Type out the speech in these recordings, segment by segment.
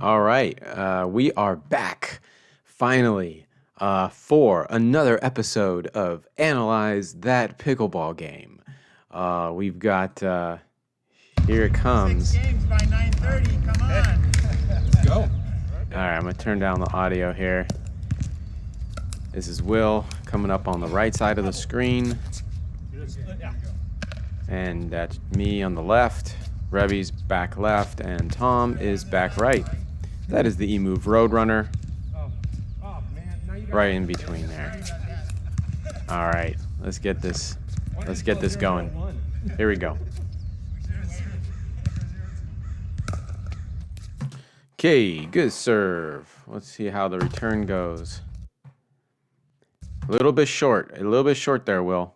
All right, we are back finally for another episode of Analyze That Pickleball Game. We've got here it comes. 6 games by 9:30. Come on. Let's go. All right, I'm gonna turn down the audio here. This is Will coming up on the right side of the screen, and that's me on the left. Revy's back left, and Tom is back right. That is the E-Move Roadrunner, right in between there. All right, let's get this going. Here we go. Okay, good serve. Let's see how the return goes. A little bit short there, Will.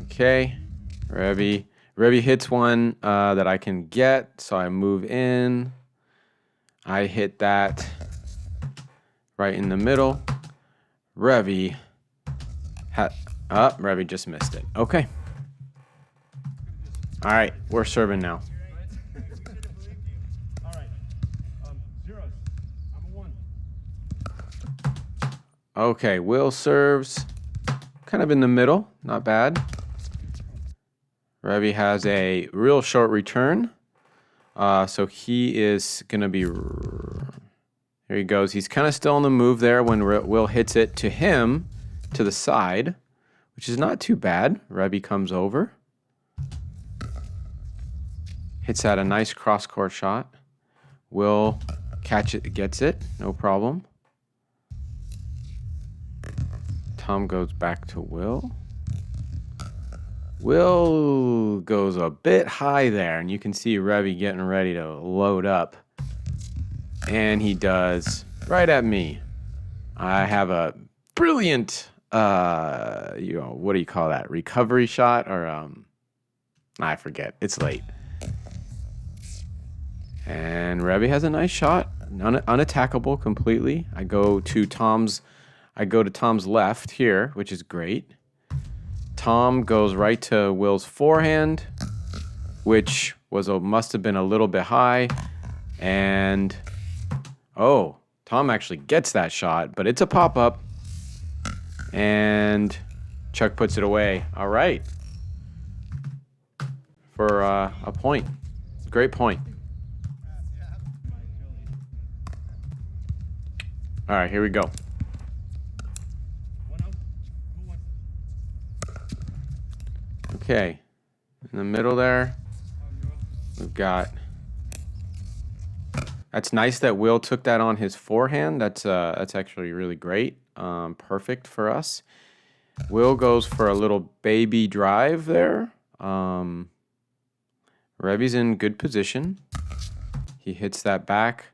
Okay, Revy hits one that I can get, so I move in. I hit that right in the middle. Revy just missed it. Okay. All right, we're serving now. All right. Zeros. I'm a 1. Okay, Will serves kind of in the middle. Not bad. Revy has a real short return. So he is going to be... Here he goes. He's kind of still on the move there when Will hits it to him, to the side, which is not too bad. Revy comes over. Hits out a nice cross-court shot. Will catch it, gets it, no problem. Tom goes back to Will. Will goes a bit high there, and you can see Revy getting ready to load up. And he does right at me. I have a brilliant, what do you call that? Recovery shot or, I forget. It's late. And Revy has a nice shot, unattackable completely. I go to Tom's left here, which is great. Tom goes right to Will's forehand, which must have been a little bit high. And, Tom actually gets that shot, but it's a pop-up. And Chuck puts it away. All right. For a point. Great point. All right, here we go. Okay, in the middle there, we've got... That's nice that Will took that on his forehand. That's actually really great. Perfect for us. Will goes for a little baby drive there. Revy's in good position. He hits that back.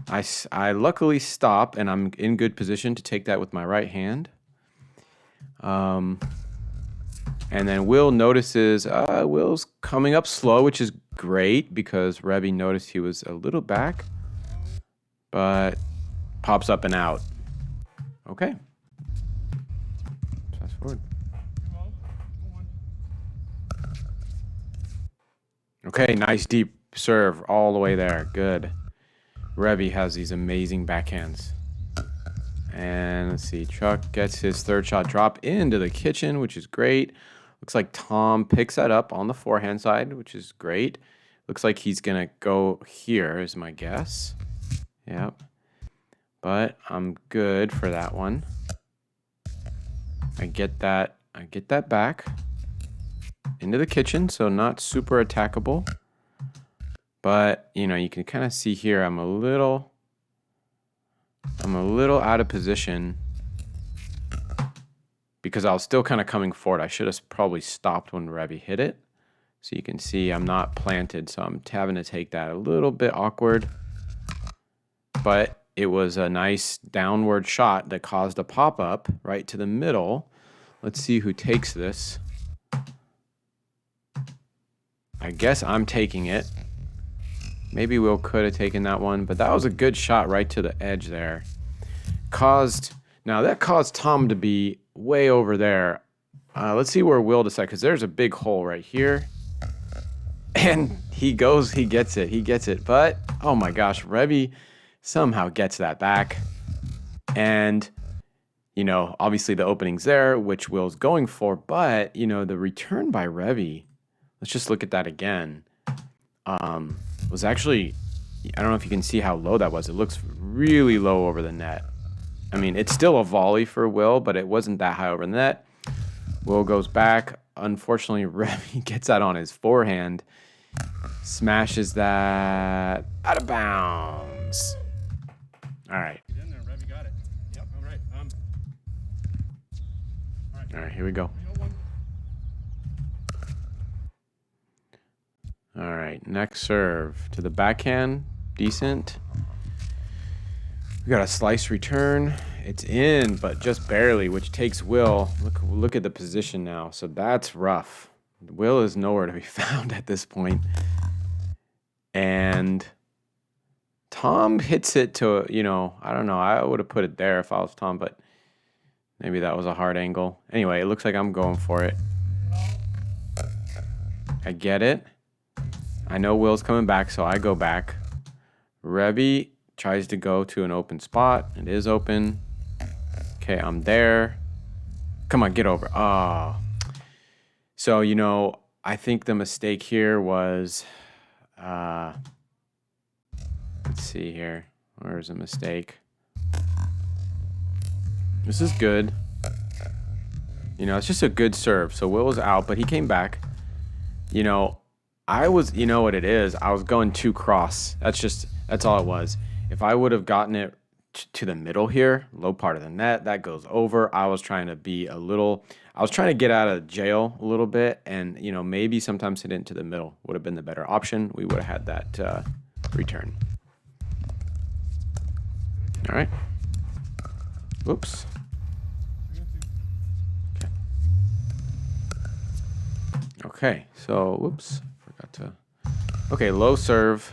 I luckily stop, and I'm in good position to take that with my right hand. And then Will notices Will's coming up slow, which is great because Revy noticed he was a little back, but pops up and out. Okay. Fast forward. Okay, nice deep serve all the way there. Good. Revy has these amazing backhands. And let's see, Chuck gets his third shot drop into the kitchen, which is great. Looks like Tom picks that up on the forehand side, which is great. Looks like he's going to go here is my guess. Yep. But I'm good for that one. I get that back into the kitchen, so not super attackable. But, you can kind of see here I'm a little out of position because I was still kind of coming forward. I should have probably stopped when Revy hit it. So you can see I'm not planted, so I'm having to take that a little bit awkward. But it was a nice downward shot that caused a pop-up right to the middle. Let's see who takes this. I guess I'm taking it. Maybe Will could have taken that one, but that was a good shot right to the edge there. That caused Tom to be way over there. Let's see where Will decides, because there's a big hole right here. And He goes, he gets it. But, oh my gosh, Revy somehow gets that back. And, you know, obviously the opening's there, which Will's going for. But, you know, the return by Revy, let's just look at that again, was actually, I don't know if you can see how low that was. It looks really low over the net. I mean, it's still a volley for Will, but it wasn't that high over the net. Will goes back. Unfortunately, Revy gets that on his forehand. Smashes that out of bounds. All right. Get in there, Revy got it. Yep. All right. All right, here we go. 301. All right, next serve to the backhand. Decent. We got a slice return. It's in, but just barely, which takes Will. Look at the position now. So that's rough. Will is nowhere to be found at this point. And Tom hits it to, you know, I don't know. I would have put it there if I was Tom, but maybe that was a hard angle. Anyway, it looks like I'm going for it. I get it. I know Will's coming back, so I go back. Revy tries to go to an open spot. It is open. Okay, I'm there. Come on, get over. Oh. So, you know, I think the mistake here was, let's see here. Where's the mistake? This is good. You know, it's just a good serve. So Will was out, but he came back. You know, you know what it is? I was going too cross. That's all it was. If I would have gotten it to the middle here, low part of the net, that goes over. I was trying to get out of jail a little bit, and, you know, maybe sometimes hit it into the middle would have been the better option. We would have had that return. All right. Whoops. Okay, so, whoops, forgot to. Okay, low serve.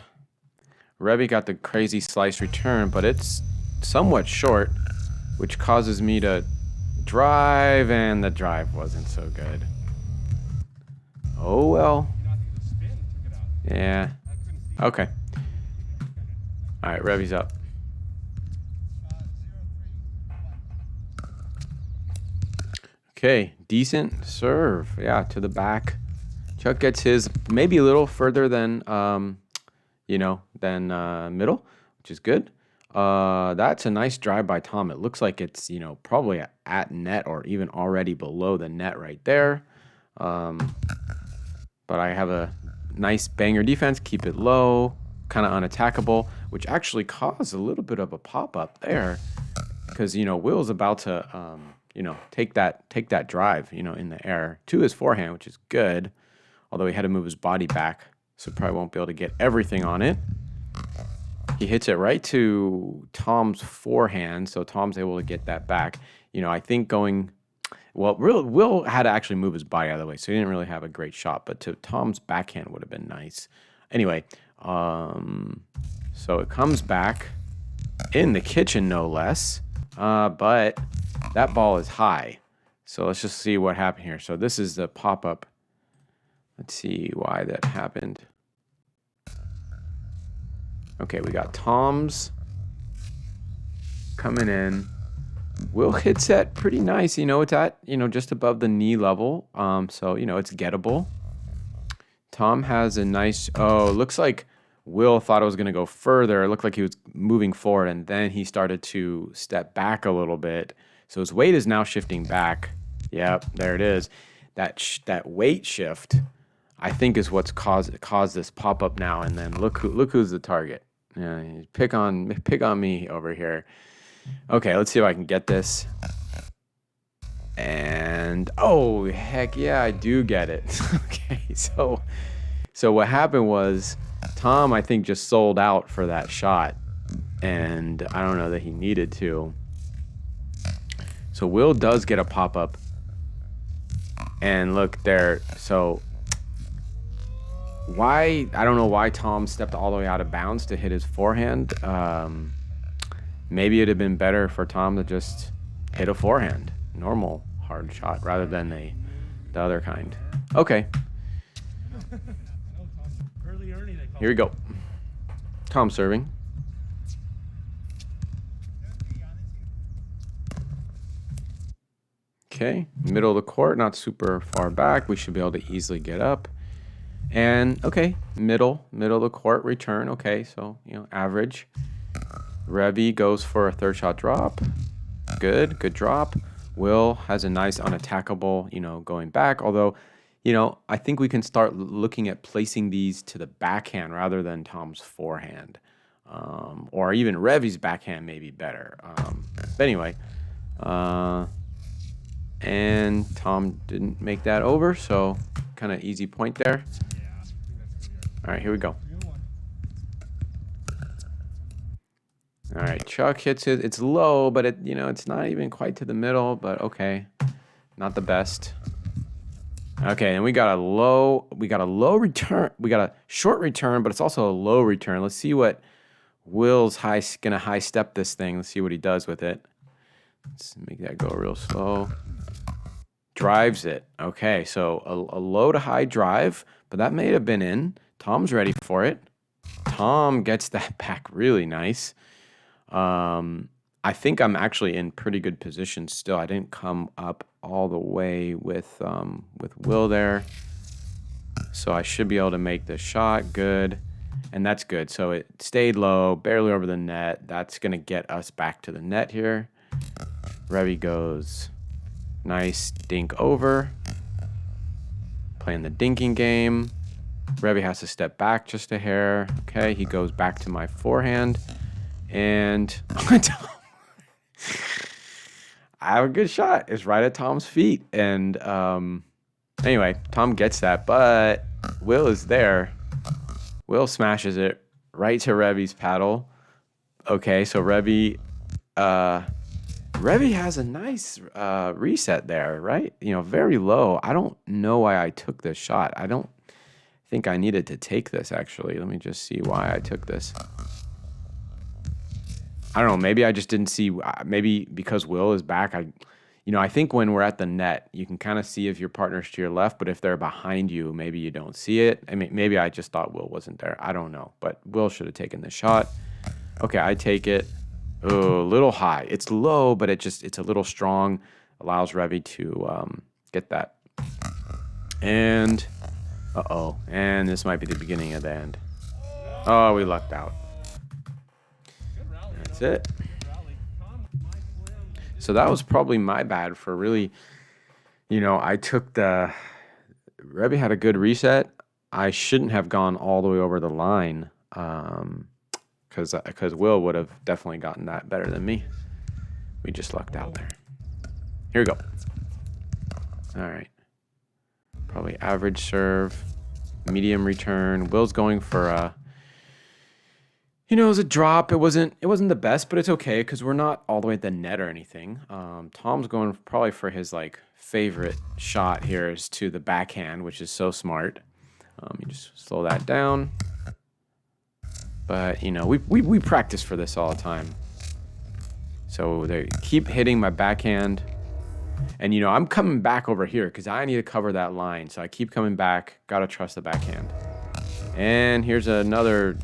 Revy got the crazy slice return, but it's somewhat short, which causes me to drive, and the drive wasn't so good. Oh, well. Yeah. Okay. All right, Revy's up. Okay, decent serve. Yeah, to the back. Chuck gets his maybe a little further than, middle, which is good. That's a nice drive by Tom. It looks like it's, you know, probably at net or even already below the net right there. But I have a nice banger defense, keep it low, kind of unattackable, which actually caused a little bit of a pop-up there because, you know, Will's about to, take that drive, you know, in the air to his forehand, which is good, although he had to move his body back, so probably won't be able to get everything on it. He hits it right to Tom's forehand, so Tom's able to get that back. You know, I think Will had to actually move his body out of the way, so he didn't really have a great shot, but to Tom's backhand would have been nice. Anyway, so it comes back in the kitchen, no less, but that ball is high. So let's just see what happened here. So this is the pop-up. Let's see why that happened. Okay, we got Tom's coming in. Will hits that pretty nice. You know, it's at, you know, just above the knee level. So, you know, it's gettable. Tom has a nice, looks like Will thought it was going to go further. It looked like he was moving forward, and then he started to step back a little bit. So his weight is now shifting back. Yep, there it is. That weight shift, I think, is what's caused this pop up now. And then look who's the target. Yeah, pick on me over here. Okay, let's see if I can get this. And oh heck yeah, I do get it. Okay, so what happened was Tom, I think, just sold out for that shot, and I don't know that he needed to. So Will does get a pop-up. And look there. So I don't know why Tom stepped all the way out of bounds to hit his forehand. Maybe it'd have been better for Tom to just hit a forehand, normal hard shot, rather than the other kind. Okay. Earlier here we go. Tom serving. Okay, middle of the court, not super far back. We should be able to easily get up. And, okay, middle of the court, return. Okay, so, you know, average. Revy goes for a third shot drop. Good drop. Will has a nice unattackable, you know, going back. Although, you know, I think we can start looking at placing these to the backhand rather than Tom's forehand. Or even Revy's backhand may be better. But anyway, and Tom didn't make that over, so kind of easy point there. All right, here we go. All right, Chuck hits it. It's low, but it, you know, it's not even quite to the middle, but okay. Not the best. Okay, and we got a low return. We got a short return, but it's also a low return. Let's see what Will's gonna high step this thing. Let's see what he does with it. Let's make that go real slow. Drives it. Okay, so a low to high drive, but that may have been in. Tom's ready for it. Tom gets that back really nice. I think I'm actually in pretty good position still. I didn't come up all the way with Will there. So I should be able to make the shot. Good. And that's good. So it stayed low, barely over the net. That's going to get us back to the net here. Revy goes nice dink over. Playing the dinking game. Revy has to step back just a hair. Okay, he goes back to my forehand. And I have a good shot. It's right at Tom's feet. And anyway, Tom gets that, but Will is there. Will smashes it right to Revy's paddle. Okay, so Revy has a nice reset there, right? You know, very low. I don't know why I took this shot. I don't think I needed to take this, actually. Let me just see why I took this. I don't know. Maybe I just didn't see. Maybe because Will is back. I think when we're at the net, you can kind of see if your partner's to your left, but if they're behind you, maybe you don't see it. I mean, maybe I just thought Will wasn't there. I don't know, but Will should have taken the shot. Okay, I take it. Oh, a little high. It's low, but it's a little strong. Allows Revy to get that. And and this might be the beginning of the end. Oh, we lucked out. That's it. So that was probably my bad for really, I took Revy had a good reset. I shouldn't have gone all the way over the line because Will would have definitely gotten that better than me. We just lucked out there. Here we go. All right. Probably average serve, medium return. Will's going for it was a drop. It wasn't the best, but it's okay because we're not all the way at the net or anything. Tom's going probably for his favorite shot here is to the backhand, which is so smart. You just slow that down. But we practice for this all the time. So they keep hitting my backhand, and I'm coming back over here because I need to cover that line. So I keep coming back. Gotta trust the backhand. And here's another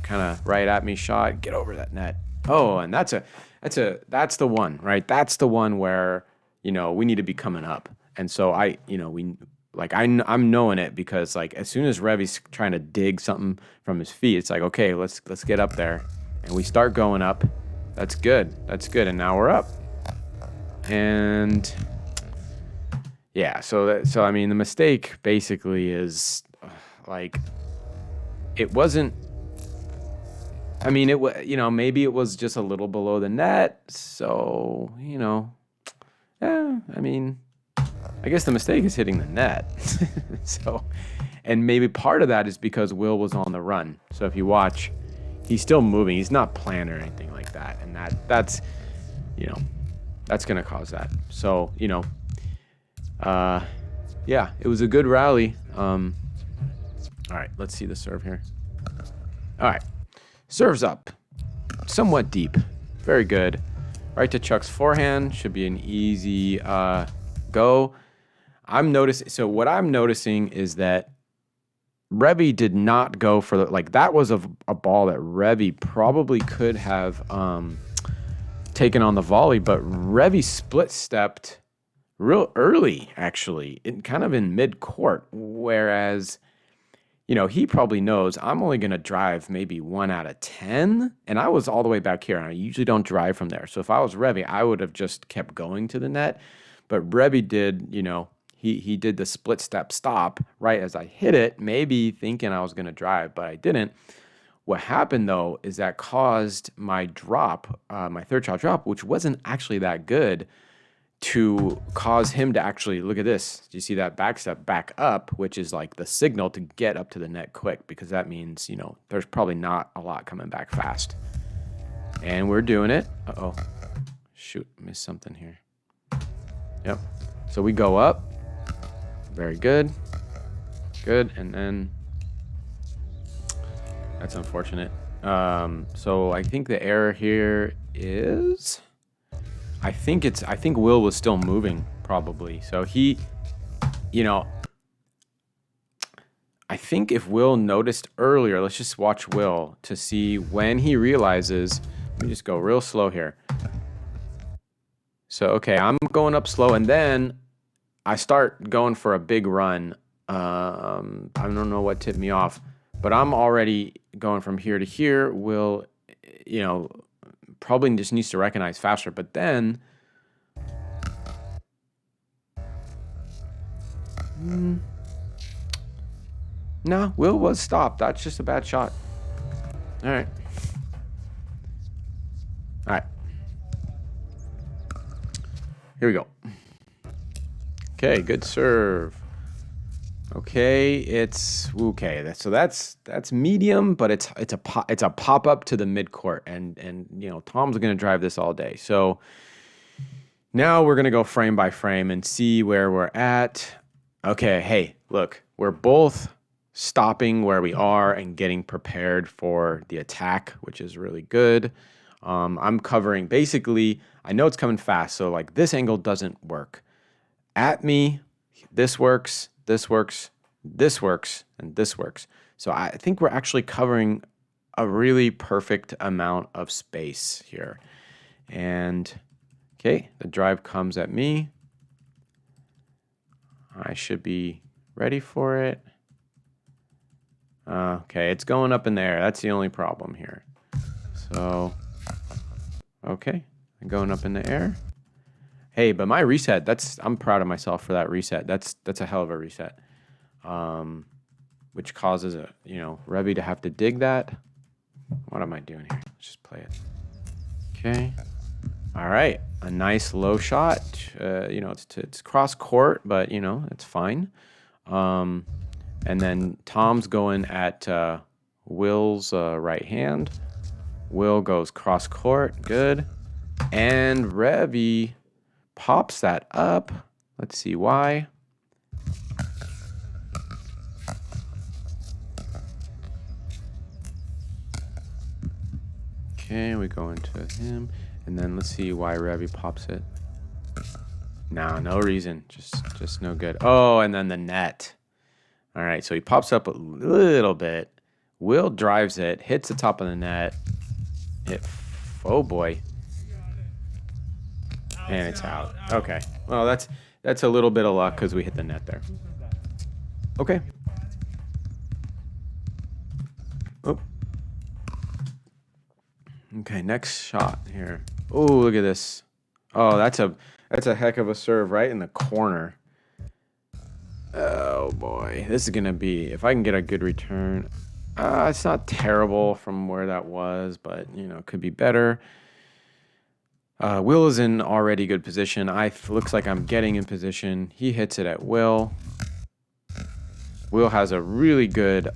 kind of right at me shot. Get over that net. Oh, and that's the one, right? That's the one where we need to be coming up. And so I'm knowing it because as soon as Revy's trying to dig something from his feet, it's like, okay, let's get up there, and we start going up. That's good. And now we're up. And yeah, so I mean, the mistake basically is it wasn't. I mean, maybe it was just a little below the net. So, yeah, I mean, I guess the mistake is hitting the net. So, and maybe part of that is because Will was on the run. So if you watch, he's still moving. He's not planned or anything like that. And that's going to cause that. So, yeah, it was a good rally. All right, let's see the serve here. All right. Serves up, somewhat deep, very good. Right to Chuck's forehand, should be an easy go. So what I'm noticing is that Revy did not go for the, like, that was a ball that Revy probably could have taken on the volley, but Revy split stepped real early, actually, kind of in mid court, whereas, you know, he probably knows I'm only going to drive maybe 1 out of 10. And I was all the way back here, and I usually don't drive from there. So if I was Revy, I would have just kept going to the net. But Revy did, you know, he did the split step stop right as I hit it, maybe thinking I was going to drive, but I didn't. What happened, though, is that caused my drop, my third shot drop, which wasn't actually that good, to cause him to actually, look at this. Do you see that back step back up, which is like the signal to get up to the net quick, because that means, you know, there's probably not a lot coming back fast. And we're doing it. Uh-oh. Shoot, missed something here. Yep. So we go up. Very good. Good. And then that's unfortunate. So I think the error here is, I think Will was still moving, probably. So he, you know, I think if Will noticed earlier, let's just watch Will to see when he realizes. Let me just go real slow here. So, okay, I'm going up slow, and then I start going for a big run. I don't know what tipped me off, but I'm already going from here to here. Will, you know, probably just needs to recognize faster, but then no, Will was stopped. That's just a bad shot. All right. All right. Here we go. Okay, good serve. Okay, it's okay. So that's medium, but it's a pop up to the mid court, and you know, Tom's gonna drive this all day. So now we're gonna go frame by frame and see where we're at. Okay, hey, look, we're both stopping where we are and getting prepared for the attack, which is really good. I'm covering, basically, I know it's coming fast, so like this angle doesn't work. At me, this works, this works, this works, and this works. So I think we're actually covering a really perfect amount of space here. And okay, the drive comes at me. I should be ready for it. Okay, it's going up in the air. That's the only problem here. So, okay, I'm going up in the air. Hey, but my reset, I'm proud of myself for that reset. That's a hell of a reset. Which causes Revy to have to dig that. What am I doing here? Let's just play it. Okay. All right, a nice low shot. It's cross court, but it's fine. And then Tom's going at Will's right hand. Will goes cross court, good. And Revy pops that up. Let's see why. Okay, we go into him. And then let's see why Revy pops it. No reason. Just no good. Oh, and then the net. All right, so he pops up a little bit. Will drives it, hits the top of the net. Oh boy. And it's out. Okay. Well, that's a little bit of luck because we hit the net there. Okay. Oh. Okay, next shot here. Oh, look at this. Oh, that's a heck of a serve right in the corner. Oh boy, this is gonna be, if I can get a good return. It's not terrible from where that was, but it could be better. Will is in already good position. Looks like I'm getting in position. He hits it at Will. Will has a really good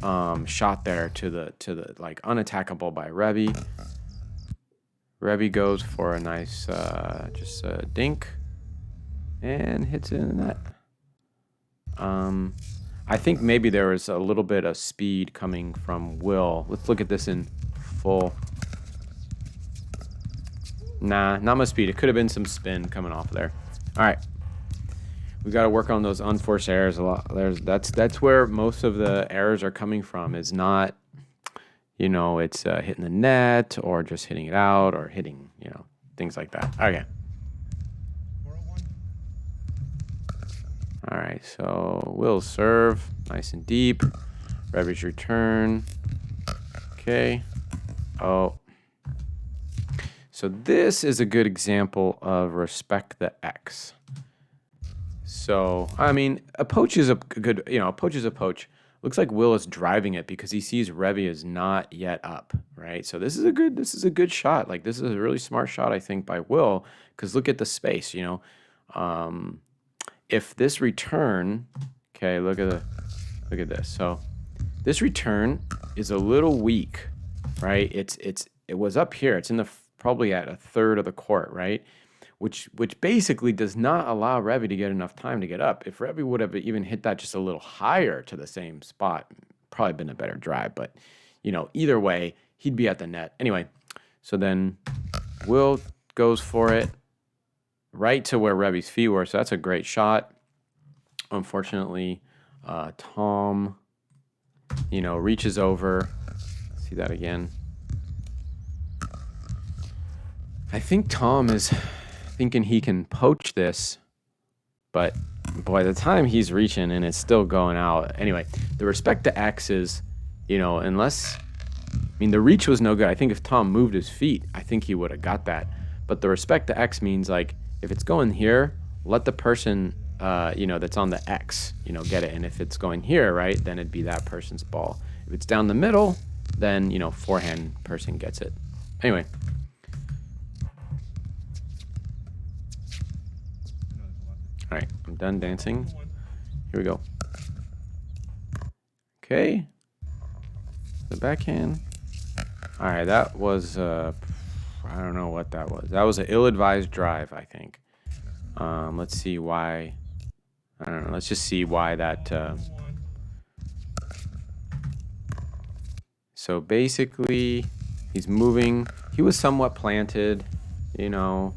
shot there to the like unattackable by Revy. Revy goes for a nice just a dink and hits it in the net. I think maybe there was a little bit of speed coming from Will. Let's look at this in full. Nah, not much speed. It could have been some spin coming off of there. All right. We got to work on those unforced errors a lot. That's where most of the errors are coming from. Is not, it's hitting the net or just hitting it out or hitting, things like that. Okay. 401. All right. So Will serve nice and deep. Revy's return. Okay. Oh. So this is a good example of respect the X. So, I mean, a poach is a good, a poach is a poach. Looks like Will is driving it because he sees Revy is not yet up, right? So this is a good shot. Like this is a really smart shot, I think, by Will, because look at the space, if this return, okay, look at this. So this return is a little weak, right? It was up here. It's in the probably at a third of the court, right? Which basically does not allow Revy to get enough time to get up. If Revy would have even hit that just a little higher to the same spot, probably been a better drive. But, either way, he'd be at the net. Anyway, so then Will goes for it right to where Revy's feet were. So that's a great shot. Unfortunately, Tom, reaches over. See that again. I think Tom is thinking he can poach this, but by the time he's reaching and it's still going out. Anyway, the respect to X is, unless, the reach was no good. I think if Tom moved his feet, I think he would have got that. But the respect to X means like, if it's going here, let the person, that's on the X, get it. And if it's going here, right, then it'd be that person's ball. If it's down the middle, then, forehand person gets it. Anyway. All right, I'm done dancing. Here we go. Okay. The backhand. All right, that was, I don't know what that was. That was an ill-advised drive, I think. Let's see why. I don't know. Let's just see why that. So basically, he's moving. He was somewhat planted, yeah.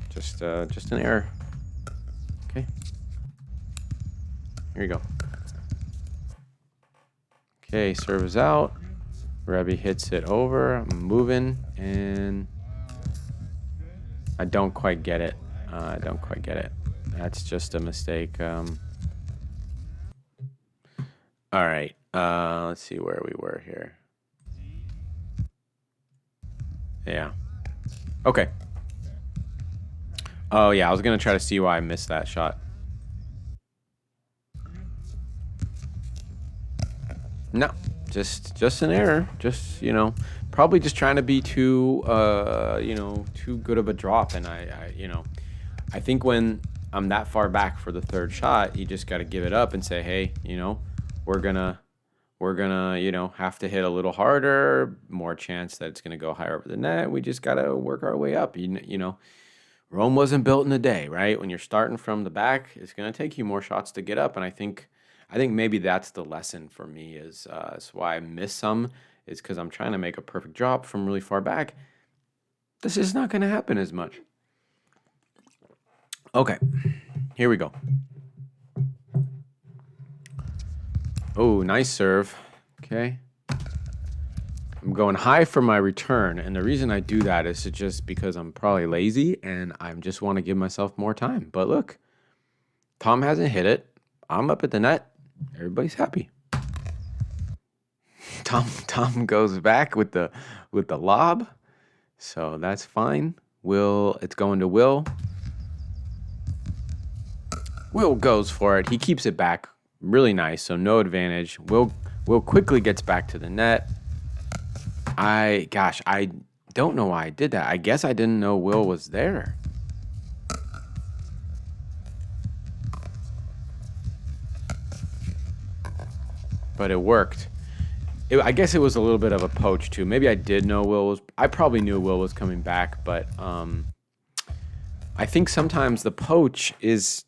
Just an error. Okay. Here you go. Okay, serve is out. Revy hits it over. I'm moving, and I don't quite get it. That's just a mistake. All right. Let's see where we were here. Yeah. Okay. Oh, yeah, I was going to try to see why I missed that shot. No, just an error. Just, probably just trying to be too good of a drop. And I think when I'm that far back for the third shot, you just got to give it up and say, hey, we're gonna have to hit a little harder, more chance that it's going to go higher over the net. We just got to work our way up, Rome wasn't built in a day, right? When you're starting from the back, it's going to take you more shots to get up. And I think maybe that's the lesson for me is why I miss some is because I'm trying to make a perfect drop from really far back. This is not going to happen as much. Okay, here we go. Oh, nice serve. Okay. I'm going high for my return, and the reason I do that is just because I'm probably lazy and I just want to give myself more time. But look, Tom hasn't hit it. I'm up at the net. Everybody's happy. Tom goes back with the lob, so that's fine. It's going to Will. Will goes for it. He keeps it back. Really nice, so no advantage. Will quickly gets back to the net. I don't know why I did that. I guess I didn't know Will was there. But it worked. I guess it was a little bit of a poach too. Maybe I did know I probably knew Will was coming back, but I think sometimes the poach is,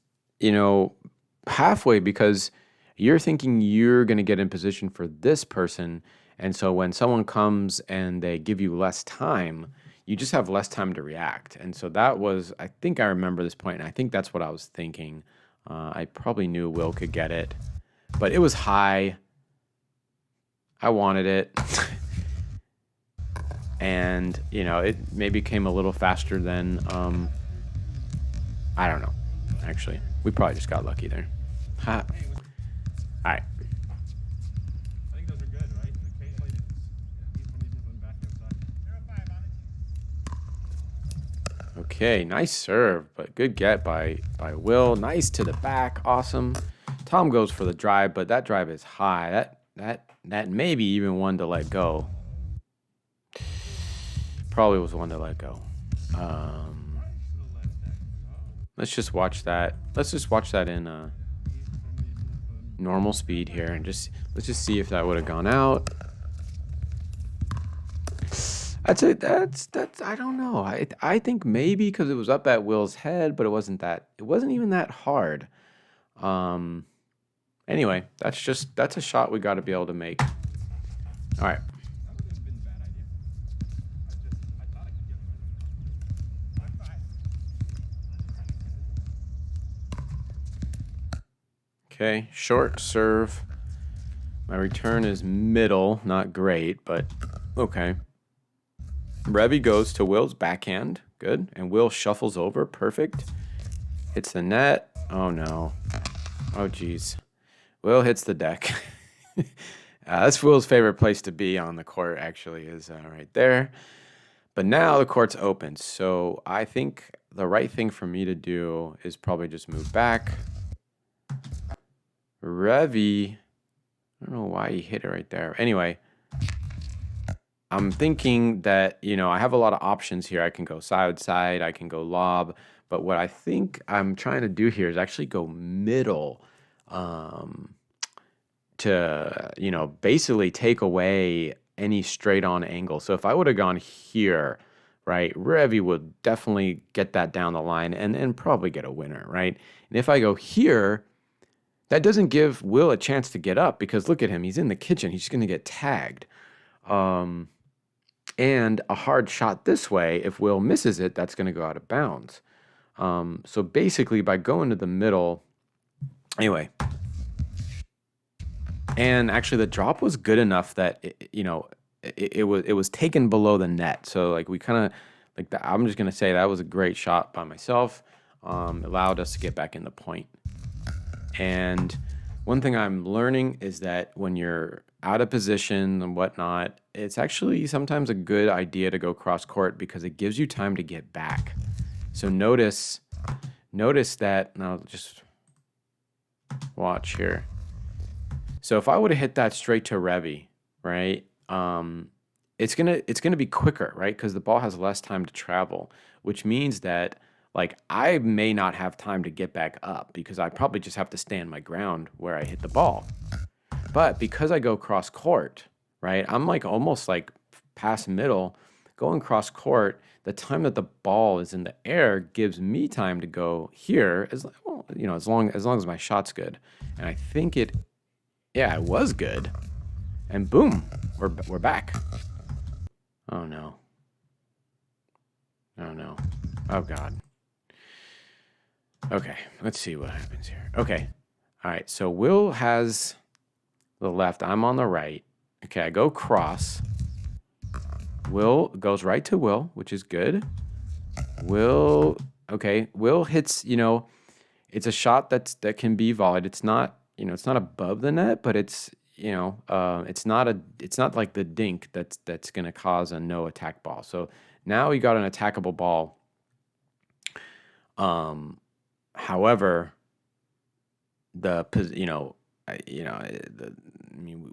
halfway because you're thinking you're going to get in position for this person. And so when someone comes and they give you less time, you just have less time to react. And so that was, I think I remember this point, and I think that's what I was thinking. I probably knew Will could get it, but it was high. I wanted it. And, you know, it maybe came a little faster than, I don't know, actually. We probably just got lucky there. Ha. All right. I think those are good, right? Occasionally, each one needs one back outside. 0-5 on it. Okay, nice serve, but good get by Will. Nice to the back, awesome. Tom goes for the drive, but that drive is high. That may be even one to let go. Probably was one to let go. Let's just watch that. Let's just watch that in normal speed here, and let's just see if that would have gone out. That's it. That's I don't know. I think maybe because it was up at Will's head, but it wasn't even that hard. Anyway, that's a shot we got to be able to make. All right. That would have been a bad idea. I thought I could get it. 5-5. Okay, short serve. My return is middle, not great, but okay. Revy goes to Will's backhand, good, and Will shuffles over, perfect. Hits the net. Oh no. Oh geez. Will hits the deck. That's Will's favorite place to be on the court, actually, is right there. But now the court's open, so I think the right thing for me to do is probably just move back. Revy, I don't know why he hit it right there. Anyway, I'm thinking that, you know, I have a lot of options here. I can go side, I can go lob, but what I think I'm trying to do here is actually go middle, to, you know, basically take away any straight on angle. So if I would have gone here, right, Revy would definitely get that down the line and probably get a winner, right? And if I go here, that doesn't give Will a chance to get up because look at him. He's in the kitchen. He's going to get tagged. And a hard shot this way, if Will misses it, that's going to go out of bounds. So basically, by going to the middle, anyway, and actually the drop was good enough that it was taken below the net. So like we kind of like that. I'm just going to say that was a great shot by myself. Allowed us to get back in the point. And one thing I'm learning is that when you're out of position and whatnot, it's actually sometimes a good idea to go cross court because it gives you time to get back. So notice that, now just watch here. So if I would have hit that straight to Revy, right, it's gonna be quicker, right, because the ball has less time to travel, which means that like I may not have time to get back up because I probably just have to stand my ground where I hit the ball. But because I go cross court, right, I'm like almost like past middle, going cross court, the time that the ball is in the air gives me time to go here as well, you know, as long as my shot's good. And I think it was good. And boom, we're back. Oh no. Oh no. Oh God. Okay, let's see what happens here. Okay. All right, so Will has the left, I'm on the right. Okay, I go cross. Will goes right to Will, which is good. Will hits, you know, it's a shot that can be volleyed. It's not, you know, it's not above the net, but it's, you know, it's not like the dink that's going to cause a no attack ball. So now we got an attackable ball. However,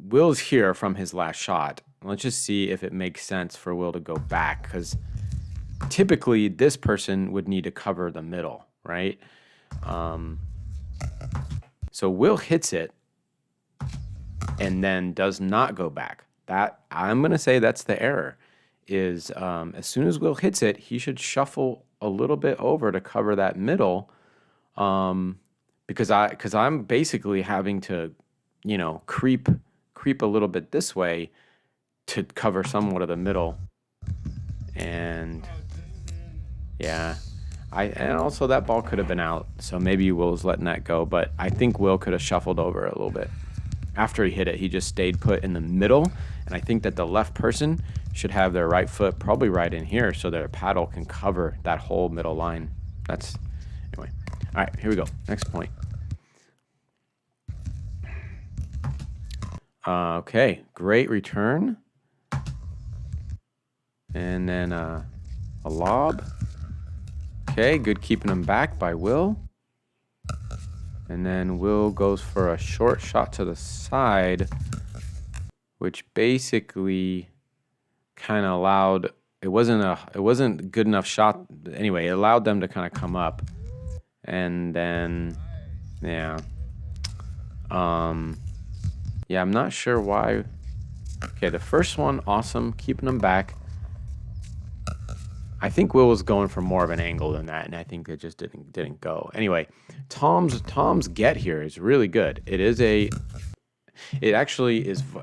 Will's here from his last shot. Let's just see if it makes sense for Will to go back, because typically this person would need to cover the middle, right? So Will hits it and then does not go back. That, I'm going to say that's the error, is as soon as Will hits it, he should shuffle a little bit over to cover that middle, because I'm basically having to, you know, creep a little bit this way to cover somewhat of the middle. And yeah, and also that ball could have been out, so maybe Will's letting that go. But I think Will could have shuffled over a little bit. After he hit it, he just stayed put in the middle, and I think that the left person should have their right foot probably right in here so their paddle can cover that whole middle line. That's, anyway. All right, here we go. Next point. Okay, great return. And then a lob. Okay, good keeping him back by Will. And then Will goes for a short shot to the side, which basically kind of allowed, it wasn't good enough shot. Anyway, it allowed them to kind of come up. And then, yeah. Yeah, I'm not sure why. Okay, the first one, awesome, keeping them back. I think Will was going for more of an angle than that, and I think it just didn't go. Anyway, Tom's get here is really good. It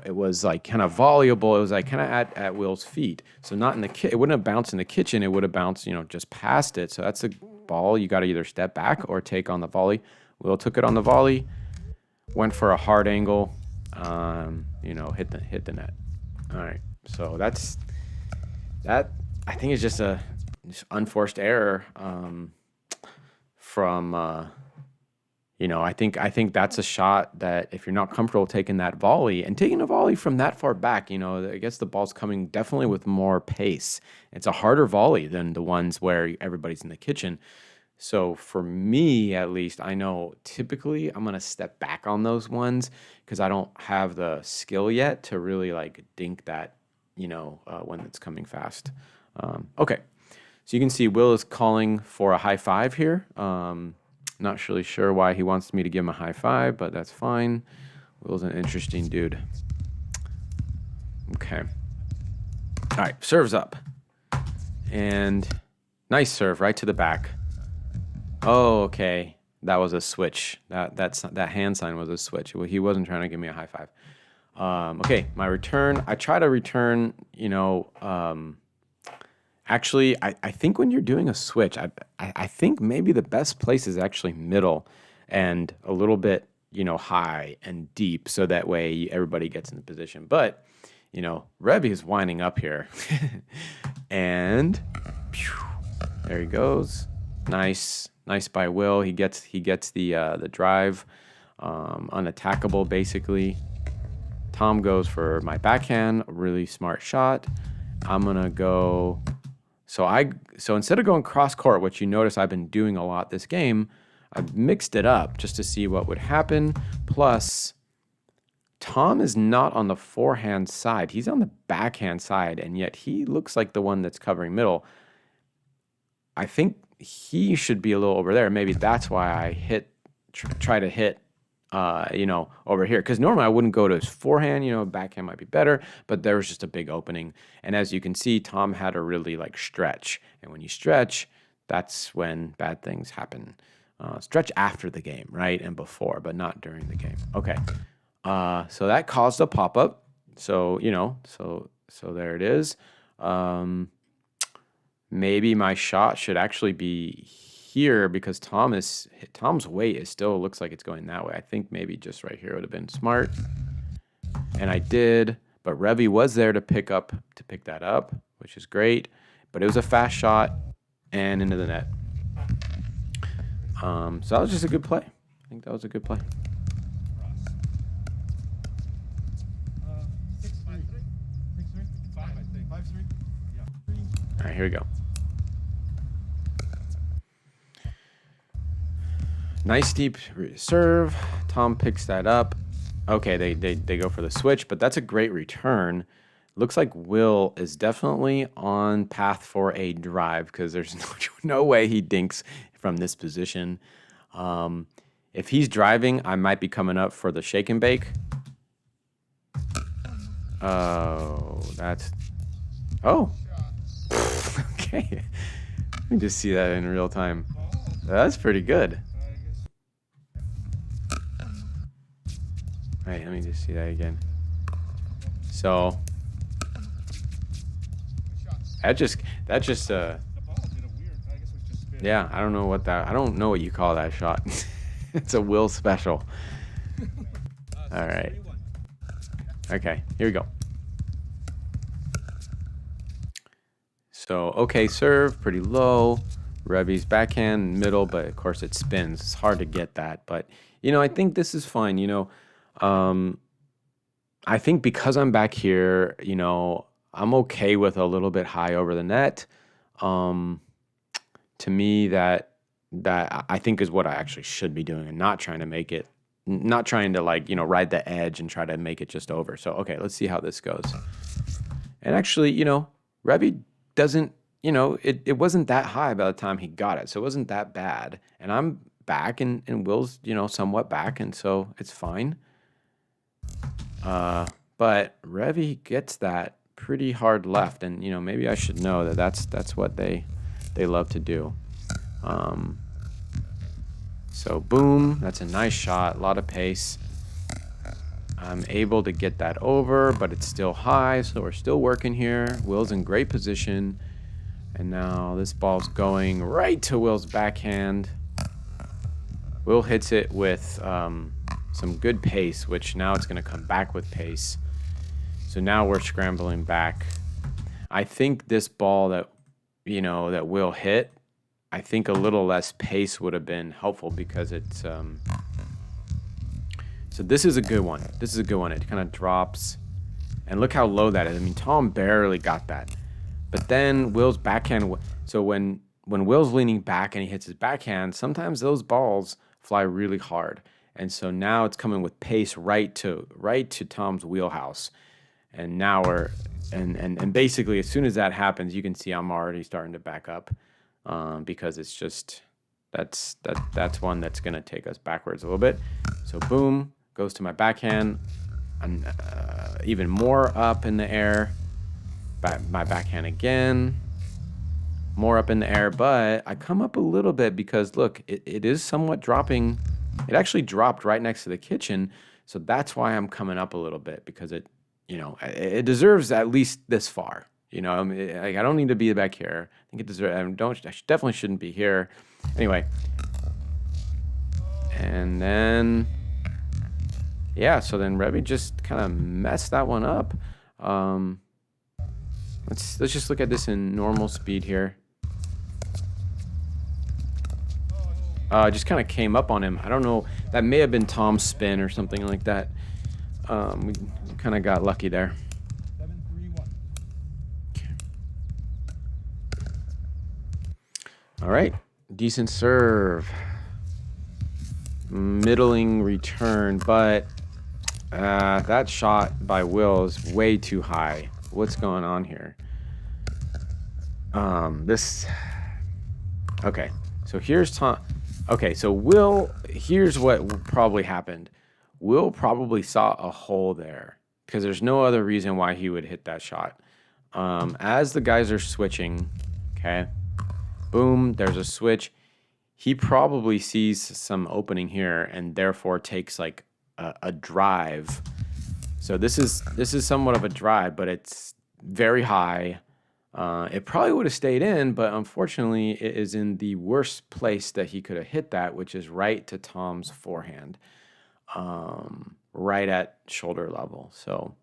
was like kind of volleyable. It was like kind of at Will's feet. So not in the it wouldn't have bounced in the kitchen. It would have bounced, just past it. So that's a ball you got to either step back or take on the volley. Will took it on the volley, went for a hard angle, hit the net. All right, so that. I think it's just a unforced error from. I think that's a shot that if you're not comfortable taking that volley and taking a volley from that far back, I guess the ball's coming definitely with more pace. It's a harder volley than the ones where everybody's in the kitchen. So for me, at least, I know typically I'm going to step back on those ones because I don't have the skill yet to really like dink that, when it's coming fast. Okay. So you can see Will is calling for a high five here. Not really sure why he wants me to give him a high five, but that's fine. Will's an interesting dude. Okay. All right, serves up. And nice serve right to the back. Oh, okay. That was a switch. That hand sign was a switch. Well, he wasn't trying to give me a high five. Okay, my return. I try to return, actually, I think when you're doing a switch, I think maybe the best place is actually middle and a little bit, high and deep, so that way everybody gets in the position. But, Revy is winding up here. And there he goes. Nice by Will. He gets the drive, unattackable basically. Tom goes for my backhand, a really smart shot. I'm gonna go. So instead of going cross court, which you notice I've been doing a lot this game, I've mixed it up just to see what would happen. Plus, Tom is not on the forehand side. He's on the backhand side, and yet he looks like the one that's covering middle. I think he should be a little over there. Maybe that's why I try to hit, over here. Because normally I wouldn't go to his forehand, backhand might be better, but there was just a big opening. And as you can see, Tom had to really stretch. And when you stretch, that's when bad things happen. Stretch after the game, right? And before, but not during the game. Okay. So that caused a pop-up. So, so there it is. Maybe my shot should actually be here because Tom's weight is still looks like it's going that way. I think maybe just right here would have been smart. And I did, but Revy was there to pick that up, which is great. But it was a fast shot and into the net. So that was just a good play. I think that was a good play. 6-3. 6-3? 5, I think. 5-3? Yeah. All right, here we go. Nice deep serve. Tom picks that up. Okay, they go for the switch, but that's a great return. Looks like Will is definitely on path for a drive because there's no way he dinks from this position. If he's driving, I might be coming up for the shake and bake. Oh, okay. Let me just see that in real time. That's pretty good. All right, let me just see that again. So, That just The ball did a weird. I guess it was just spin. yeah. I don't know what you call that shot. It's a Will special. All right. 3-1. Okay, here we go. So, okay, serve, pretty low. Revy's backhand, middle, but of course it spins. It's hard to get that. But, I think this is fine. I think because I'm back here, I'm okay with a little bit high over the net. To me, that I think is what I actually should be doing and not trying to make it, not trying to ride the edge and try to make it just over. So, okay, let's see how this goes. And actually, Revy doesn't, it wasn't that high by the time he got it. So it wasn't that bad. And I'm back and Will's, somewhat back. And so it's fine. But Revy gets that pretty hard left. And, maybe I should know that that's what they love to do. So boom, that's a nice shot, a lot of pace. I'm able to get that over, but it's still high, so we're still working here. Will's in great position. And now this ball's going right to Will's backhand. Will hits it with some good pace, which now it's going to come back with pace. So now we're scrambling back. I think this ball that Will hit, I think a little less pace would have been helpful because it's so this is a good one. This is a good one. It kind of drops. And look how low that is. I mean, Tom barely got that. But then Will's backhand. So when Will's leaning back and he hits his backhand, sometimes those balls fly really hard. And so now it's coming with pace right to Tom's wheelhouse. And now we're and basically as soon as that happens, you can see I'm already starting to back up because it's just that's one that's gonna take us backwards a little bit. So boom. Goes to my backhand, and even more up in the air. My backhand again, more up in the air, but I come up a little bit because look, it is somewhat dropping. It actually dropped right next to the kitchen, so that's why I'm coming up a little bit because it it deserves at least this far. I don't need to be back here. I think it deserves. I definitely shouldn't be here. Anyway, and then. Yeah, so then Revy just kind of messed that one up. Let's just look at this in normal speed here. Just kind of came up on him. I don't know. That may have been Tom's spin or something like that. We kind of got lucky there. 7-3-1. Okay. All right, decent serve. Middling return, but that shot by Will is way too high. What's going on here? Okay, so here's Tom. Okay, so here's what probably happened. Will probably saw a hole there because there's no other reason why he would hit that shot. As the guys are switching, okay, boom, there's a switch. He probably sees some opening here and therefore takes like a drive. So this is somewhat of a drive, but it's very high. It probably would have stayed in, but unfortunately it is in the worst place that he could have hit that, which is right to Tom's forehand, right at shoulder level. So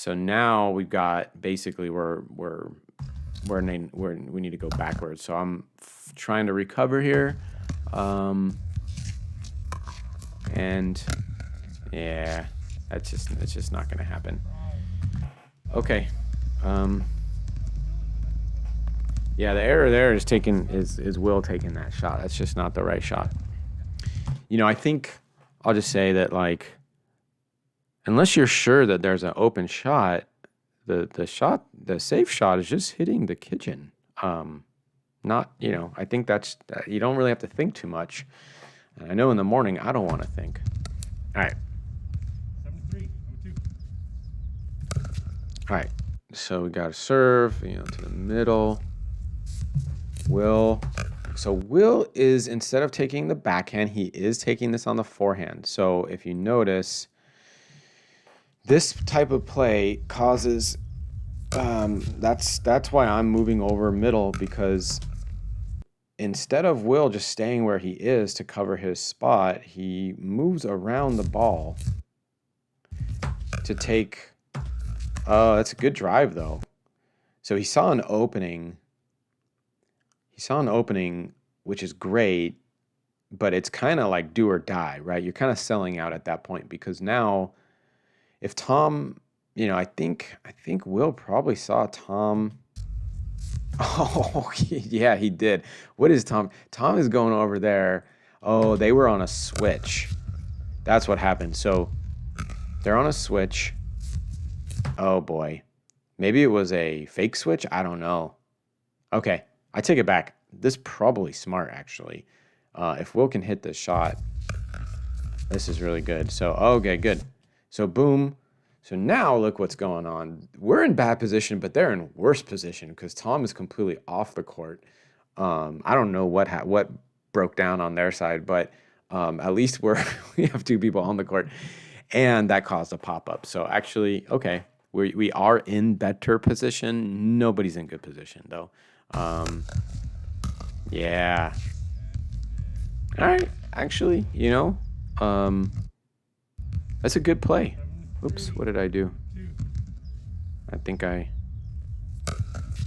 now we've got basically we need to go backwards. So I'm trying to recover here. And yeah, that's just not going to happen. Okay. Yeah, the error there is Will taking that shot. That's just not the right shot. I think I'll just say that unless you're sure that there's an open shot, the safe shot is just hitting the kitchen. Not, I think you don't really have to think too much. And I know in the morning I don't want to think. All right. 7-3, number 2. All right. So we got to serve, to the middle. Will is, instead of taking the backhand, he is taking this on the forehand. So if you notice, this type of play causes That's why I'm moving over middle, because instead of Will just staying where he is to cover his spot, he moves around the ball to take. Oh, that's a good drive though. So he saw an opening. He saw an opening, which is great, but it's kind of like do or die, right? You're kind of selling out at that point, because now if Tom, I think Will probably saw Tom. Oh, yeah, he did. What is Tom? Tom is going over there. Oh, they were on a switch. That's what happened. So they're on a switch. Oh boy. Maybe it was a fake switch. I don't know. Okay, I take it back. This is probably smart, actually. If Will can hit this shot, this is really good. So, okay, good. So, boom. So now look what's going on. We're in bad position, but they're in worse position because Tom is completely off the court. I don't know what broke down on their side, but at least we have two people on the court, and that caused a pop up. So actually, okay, we are in better position. Nobody's in good position though. Yeah. All right. Actually, that's a good play. Oops, what did I do? I think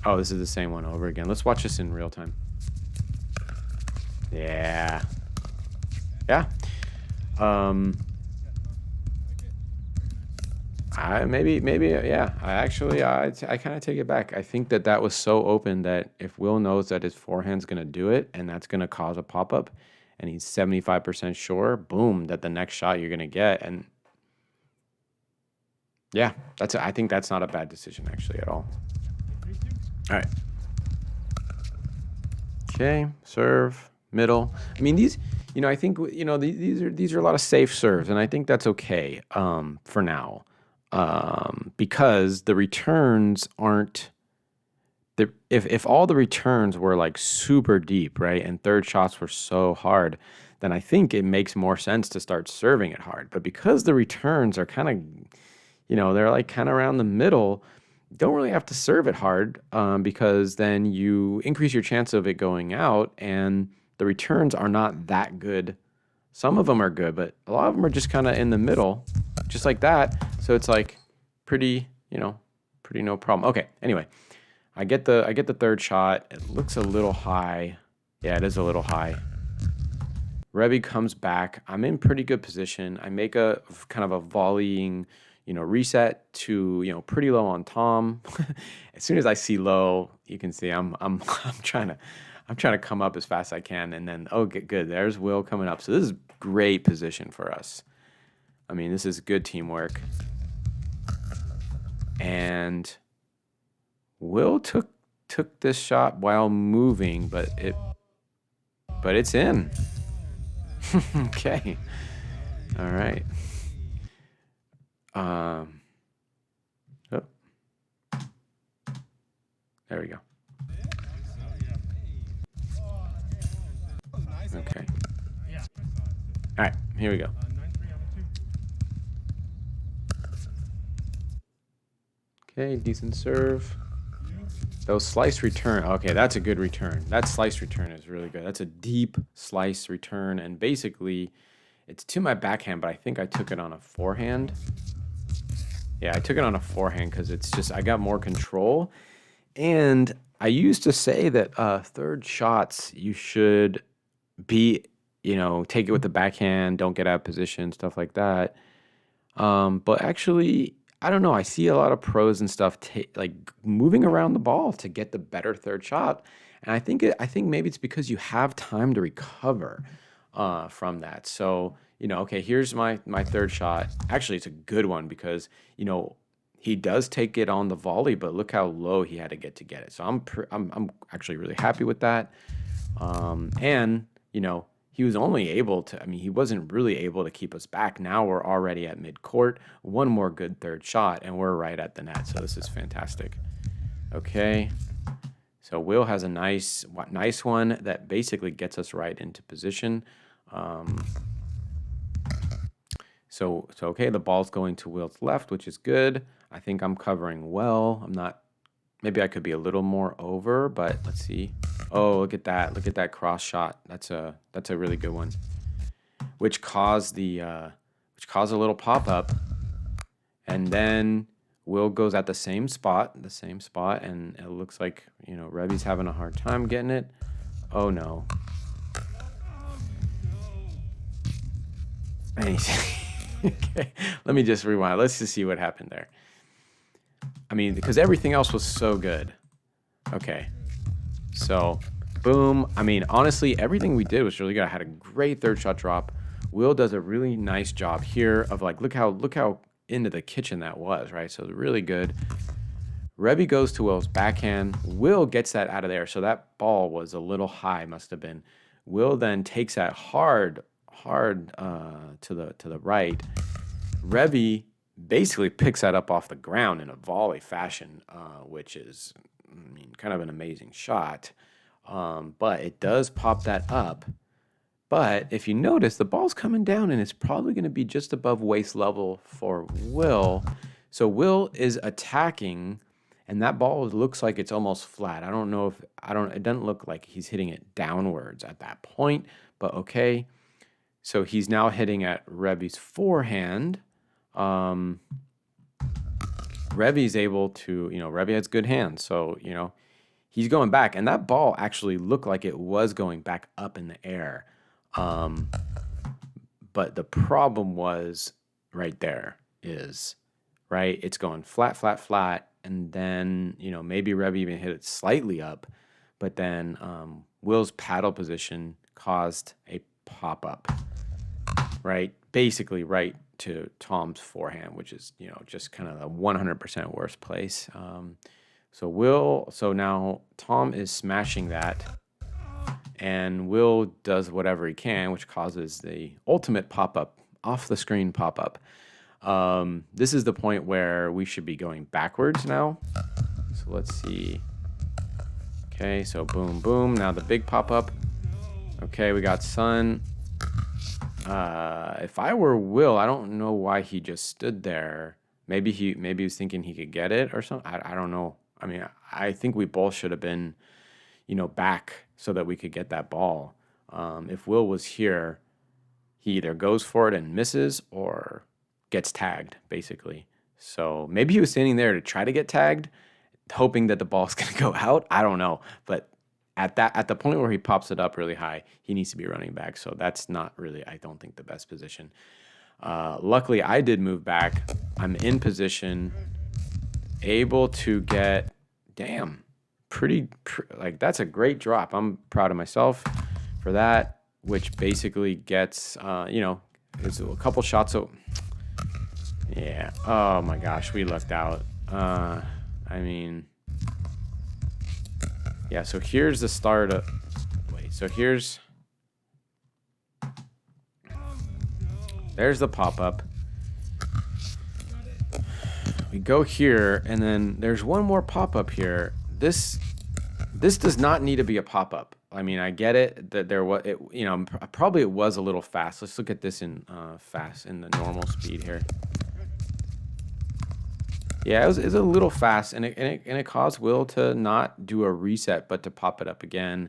oh, this is the same one over again. Let's watch this in real time. Yeah. Yeah. Yeah. I kind of take it back. I think that was so open that if Will knows that his forehand's going to do it and that's going to cause a pop-up and he's 75% sure, boom, that the next shot you're going to get. And yeah, I think that's not a bad decision actually at all. All right. Okay, serve, middle. I mean, these, I think, these are a lot of safe serves, and I think that's okay for now, because the returns aren't. If all the returns were like super deep, right, and third shots were so hard, then I think it makes more sense to start serving it hard. But because the returns are kind of, they're like kind of around the middle, don't really have to serve it hard, because then you increase your chance of it going out, and the returns are not that good. Some of them are good, but a lot of them are just kind of in the middle, just like that. So it's like pretty no problem. Okay, anyway, I get the third shot. It looks a little high. Yeah, it is a little high. Rebby comes back. I'm in pretty good position. I make a kind of a volleying, reset to, pretty low on Tom. As soon as I see low, you can see I'm trying to come up as fast as I can, and then good. There's Will coming up. So this is great position for us. I mean, this is good teamwork. And Will took this shot while moving, but it's in. Okay. All right. Oh. There we go. Okay. All right, here we go. Okay, decent serve. Those slice return. Okay, that's a good return. That slice return is really good. That's a deep slice return, and basically it's to my backhand, but I think I took it on a forehand. Yeah, I took it on a forehand because it's just I got more control. And I used to say that third shots you should be, take it with the backhand, don't get out of position, stuff like that. But actually, I don't know. I see a lot of pros and stuff like moving around the ball to get the better third shot, and I think maybe it's because you have time to recover from that. So okay, here's my third shot. Actually, it's a good one because he does take it on the volley, but look how low he had to get it. So I'm actually really happy with that. And he was only able to, he wasn't really able to keep us back. Now we're already at mid-court. One more good third shot, and we're right at the net. So this is fantastic. Okay. So Will has a nice one that basically gets us right into position. So okay, the ball's going to Will's left, which is good. I think I'm covering well. I'm not Maybe I could be a little more over, but let's see. Oh, look at that. Look at that cross shot. That's a really good one. Which caused a little pop-up. And then Will goes at the same spot, and it looks like, you know, Revy's having a hard time getting it. Oh no. Okay, let me just rewind. Let's just see what happened there. I mean, because everything else was so good. Okay, so boom. I mean, honestly, everything we did was really good. I had a great third shot drop. Will does a really nice job here of like, look how into the kitchen that was, right? So really good. Revy goes to Will's backhand. Will gets that out of there. So that ball was a little high, must have been. Will then takes that hard to the right. Revy basically picks that up off the ground in a volley fashion, which is, I mean, kind of an amazing shot. But it does pop that up. But if you notice, the ball's coming down and it's probably going to be just above waist level for Will. So Will is attacking, and that ball looks like it's almost flat. It doesn't look like he's hitting it downwards at that point, but okay. So he's now hitting at Revy's forehand. Revy's able to, you know, Revy has good hands. So, you know, he's going back, and that ball actually looked like it was going back up in the air. But the problem was right there is, right, it's going flat, flat, flat, and then, you know, maybe Revy even hit it slightly up, but then Will's paddle position caused a pop-up, right? Basically right to Tom's forehand, which is, you know, just kind of the 100% worst place. So now Tom is smashing that, and Will does whatever he can, which causes the ultimate pop-up, off-the-screen pop-up. This is the point where we should be going backwards now. So let's see. Okay, so boom, boom. Now the big pop-up. Okay, we got Sun. If I were Will, I don't know why he just stood there. Maybe he was thinking he could get it or something. I don't know. I mean, I think we both should have been, you know, back so that we could get that ball. If Will was here, he either goes for it and misses or gets tagged, basically. So maybe he was standing there to try to get tagged, hoping that the ball's going to go out. I don't know. But at the point where he pops it up really high, he needs to be running back. So that's not really, I don't think, the best position. Luckily, I did move back. I'm in position, able to get, like, that's a great drop. I'm proud of myself for that, which basically gets, you know, it's a couple shots. So, yeah. Oh my gosh, we lucked out. I mean, yeah. So here's the start of. Wait. So there's the pop up. We go here, and then there's one more pop up here. This does not need to be a pop up. I mean, I get it that there was, you know, probably it was a little fast. Let's look at this in fast in the normal speed here. Yeah, it was a little fast, and it caused Will to not do a reset, but to pop it up again,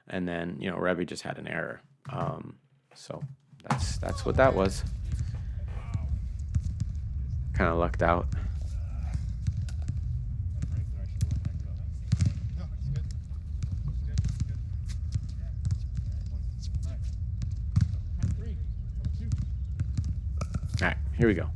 and then, you know, Revy just had an error. So that's what that was. Kind of lucked out. All right, here we go.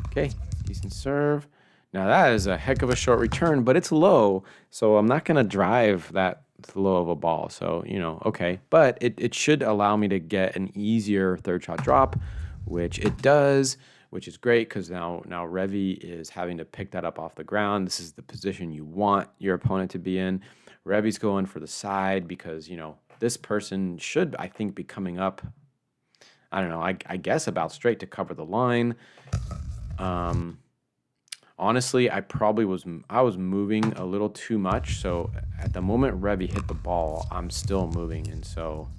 Okay, decent serve. Now that is a heck of a short return, but it's low, so I'm not going to drive that low of a ball. So, you know, okay. But it should allow me to get an easier third shot drop, which it does, which is great because now Revy is having to pick that up off the ground. This is the position you want your opponent to be in. Revy's going for the side because, you know, this person should, I think, be coming up, I don't know, I guess about straight to cover the line. Honestly, I was moving a little too much. So at the moment Revy hit the ball, I'm still moving. And so,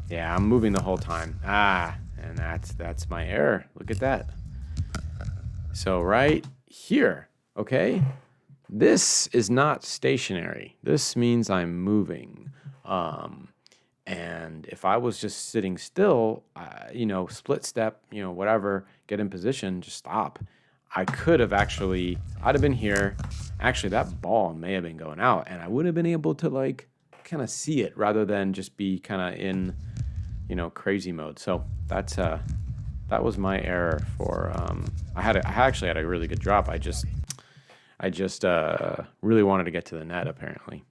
yeah, I'm moving the whole time. And that's my error. Look at that. So right here, Okay, this is not stationary. This means I'm moving. And if I was just sitting still, split step, whatever, get in position, just stop. I could have actually, I'd have been here. Actually, that ball may have been going out, and I would have been able to like kind of see it rather than just be kind of in, crazy mode. So that was my error for. I actually had a really good drop. I just really wanted to get to the net apparently,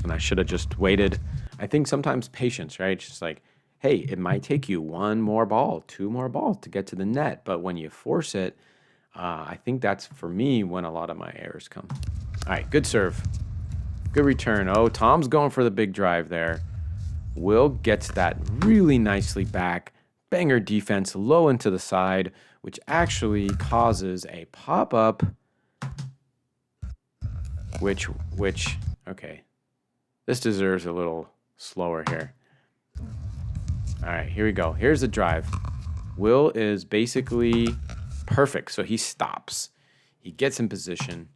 and I should have just waited. I think sometimes patience, right? It's just like, hey, it might take you one more ball, two more balls to get to the net, but when you force it, I think that's for me when a lot of my errors come. All right, good serve, good return. Oh, Tom's going for the big drive there. Will gets that really nicely back. Banger defense low into the side, which actually causes a pop-up, which, okay. This deserves a little slower here. All right, here we go. Here's the drive. Will is basically perfect, so he stops. He gets in position.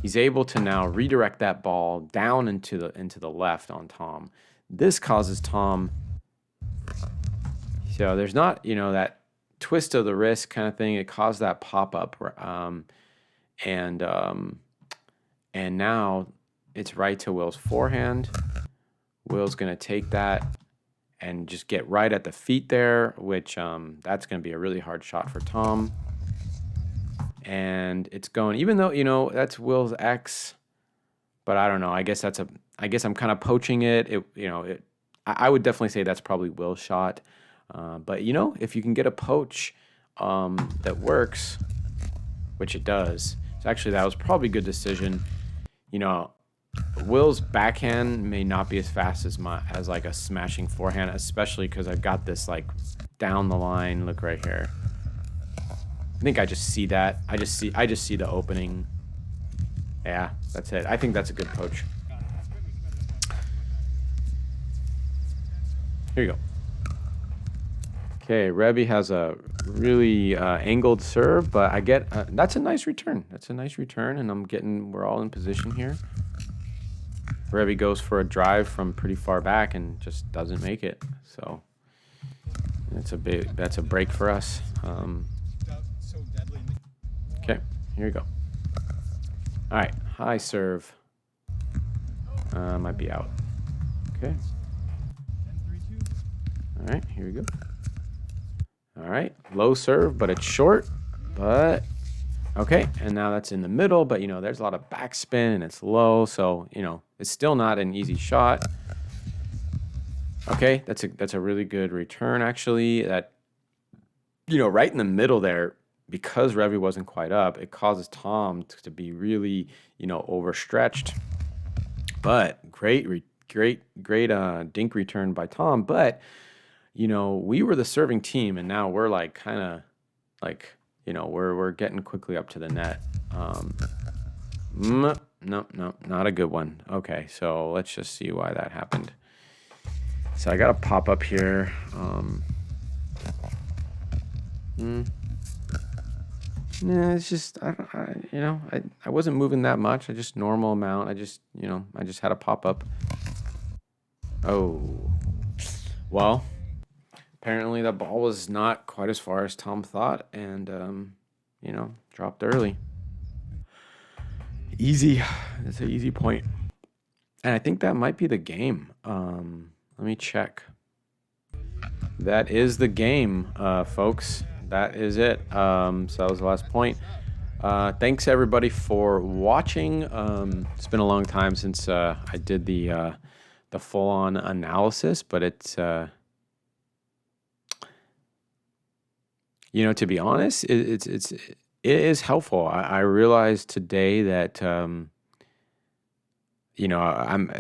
He's able to now redirect that ball down into the left on Tom. This causes Tom. So there's not, that twist of the wrist kind of thing. It caused that pop up, and now it's right to Will's forehand. Will's gonna take that and just get right at the feet there, which that's gonna be a really hard shot for Tom. And it's going, even though that's Will's X, but I don't know. I guess I'm kind of poaching it. I would definitely say that's probably Will's shot. But if you can get a poach that works, which it does, so actually that was probably a good decision. Will's backhand may not be as fast as like a smashing forehand, especially because I've got this like down the line. Look right here. I think I just see that. I just see the opening. Yeah, that's it. I think that's a good poach. Here you go. Okay, Rebby has a really angled serve, but I get that's a nice return. That's a nice return, and we're all in position here. Rebby goes for a drive from pretty far back and just doesn't make it. So that's a break for us. Okay, here we go. All right, high serve. Might be out. Okay. All right, here we go. All right, low serve, but it's short. But okay, and now that's in the middle, but there's a lot of backspin and it's low, so it's still not an easy shot. Okay, that's a really good return actually. That right in the middle there, because Revy wasn't quite up, it causes Tom to be really overstretched. But great dink return by Tom. But we were the serving team, and now we're like kind of like we're getting quickly up to the net. No, not a good one. Okay, so let's just see why that happened. So I got a pop up here. Nah, it's just I wasn't moving that much. I just normal amount. I just had a pop up. Oh, well, apparently the ball was not quite as far as Tom thought, and dropped early. Easy. It's an easy point, and I think that might be the game. Let me check. That is the game, folks. That is it. So that was the last point. Thanks everybody for watching. It's been a long time since I did the full-on analysis, but it's to be honest, it is helpful. I realized today that I'm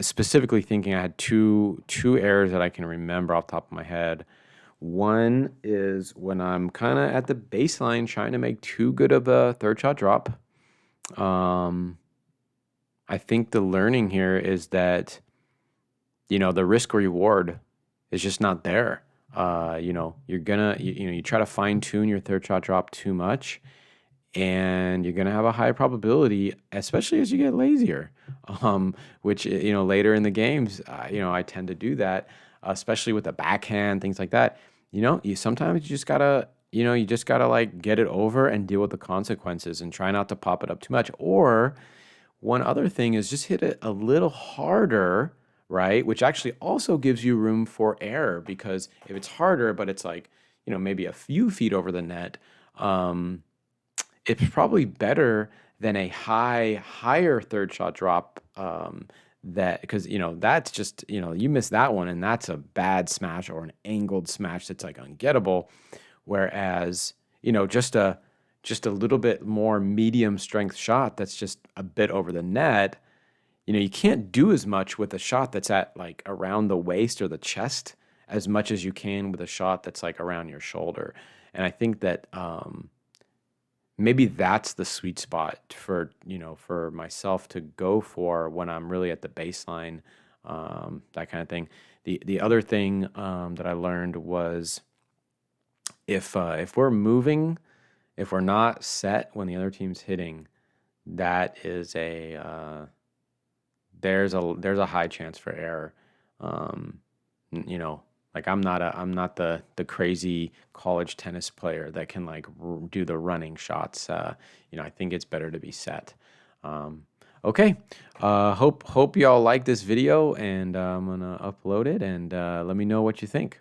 specifically thinking I had two errors that I can remember off the top of my head. One is when I'm kind of at the baseline trying to make too good of a third shot drop. I think the learning here is that, the risk reward is just not there. You're gonna, you try to fine tune your third shot drop too much, and you're gonna have a high probability, especially as you get lazier. Which later in the games, I tend to do that, especially with the backhand, things like that. You sometimes you just gotta like get it over and deal with the consequences and try not to pop it up too much. Or one other thing is just hit it a little harder, right? Which actually also gives you room for error, because if it's harder, but it's like, maybe a few feet over the net, it's probably better than a higher third shot drop. That because that's just you miss that one and that's a bad smash or an angled smash that's like ungettable. Whereas just a little bit more medium strength shot that's just a bit over the net, you can't do as much with a shot that's at like around the waist or the chest as much as you can with a shot that's like around your shoulder. And I think that maybe that's the sweet spot for myself to go for when I'm really at the baseline, that kind of thing. The other thing that I learned was if we're moving, if we're not set when the other team's hitting, that is there's a high chance for error. Um, like I'm not the crazy college tennis player that can like do the running shots. I think it's better to be set. Okay. Hope y'all like this video, and I'm gonna upload it, and let me know what you think.